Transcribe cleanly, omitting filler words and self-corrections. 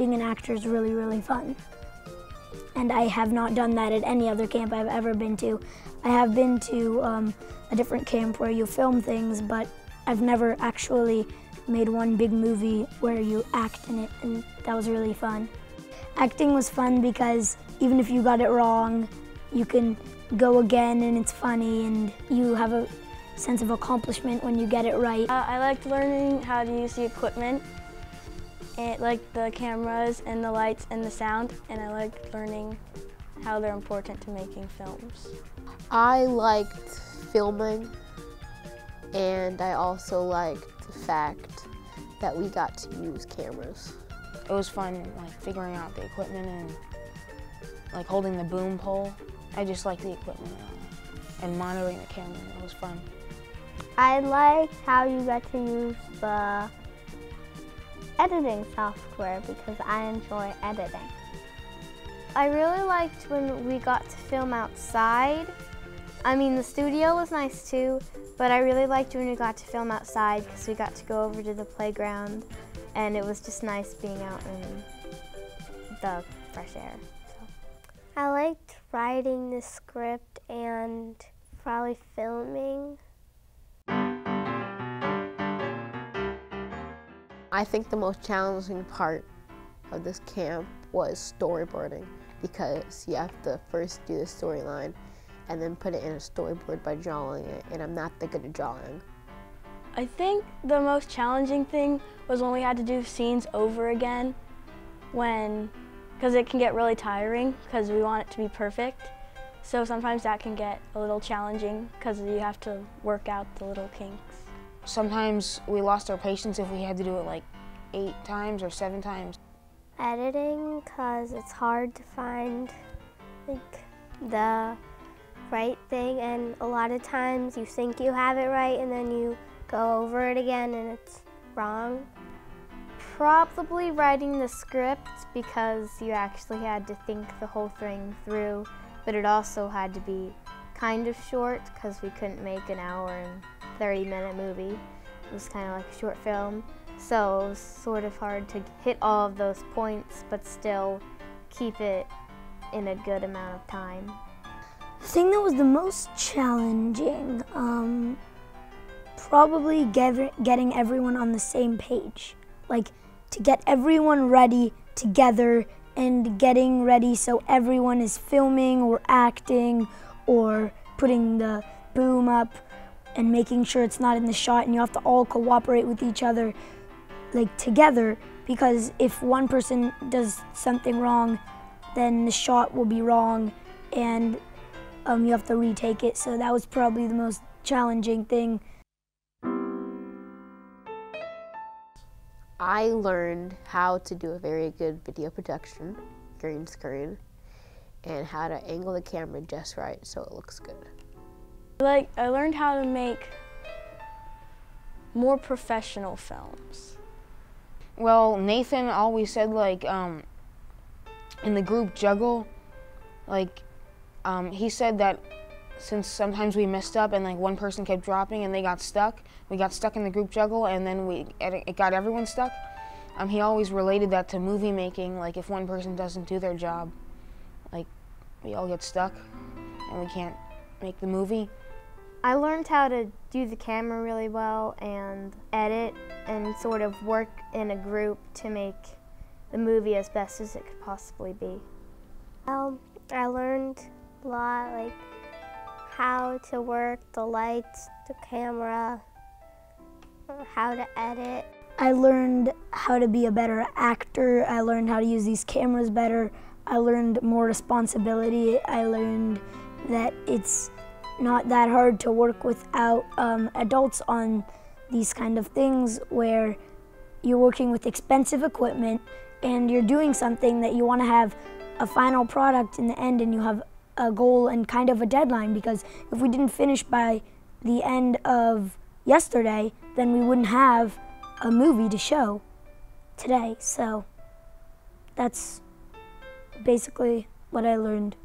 being an actor is really, really fun. And I have not done that at any other camp I've ever been to. I have been to a different camp where you film things, but I've never actually made one big movie where you act in it, and that was really fun. Acting was fun because even if you got it wrong, you can go again and it's funny, and you have a sense of accomplishment when you get it right. I liked learning how to use the equipment, and like the cameras and the lights and the sound, and I liked learning how they're important to making films. I liked filming, and I also liked the fact that we got to use cameras. It was fun, like figuring out the equipment and like holding the boom pole. I just liked the equipment and monitoring the camera. It was fun. I liked how you got to use the editing software because I enjoy editing. I really liked when we got to film outside. I mean, the studio was nice too, but I really liked when we got to film outside because we got to go over to the playground, and it was just nice being out in the fresh air. So. I liked writing the script and probably filming. I think the most challenging part of this camp was storyboarding, because you have to first do the storyline and then put it in a storyboard by drawing it, and I'm not that good at drawing. I think the most challenging thing was when we had to do scenes over again, because it can get really tiring because we want it to be perfect. So sometimes that can get a little challenging because you have to work out the little kinks. Sometimes we lost our patience if we had to do it like 8 times or 7 times. Editing, because it's hard to find like the right thing, and a lot of times you think you have it right and then you go over it again and it's wrong. Probably writing the script, because you actually had to think the whole thing through, but it also had to be kind of short because we couldn't make an hour and 30-minute movie. It was kind of like a short film, so it was sort of hard to hit all of those points but still keep it in a good amount of time. The thing that was the most challenging, probably getting everyone on the same page. Like, to get everyone ready together and getting ready so everyone is filming or acting or putting the boom up and making sure it's not in the shot, and you have to all cooperate with each other, like together, because if one person does something wrong, then the shot will be wrong, and you have to retake it. So that was probably the most challenging thing. I learned how to do a very good video production, green screen, and how to angle the camera just right so it looks good. I learned how to make more professional films. Well, Nathan always said, like, in the group juggle, like, he said that since sometimes we messed up and like one person kept dropping and they got stuck, we got stuck in the group juggle, and then it got everyone stuck. He always related that to movie making. Like, if one person doesn't do their job, like, we all get stuck and we can't make the movie. I learned how to do the camera really well and edit and sort of work in a group to make the movie as best as it could possibly be. I learned a lot, like how to work the lights, the camera, how to edit. I learned how to be a better actor. I learned how to use these cameras better. I learned more responsibility. I learned that it's not that hard to work without adults on these kind of things, where you're working with expensive equipment and you're doing something that you want to have a final product in the end, and you have a goal and kind of a deadline, because if we didn't finish by the end of yesterday, then we wouldn't have a movie to show today. So that's basically what I learned.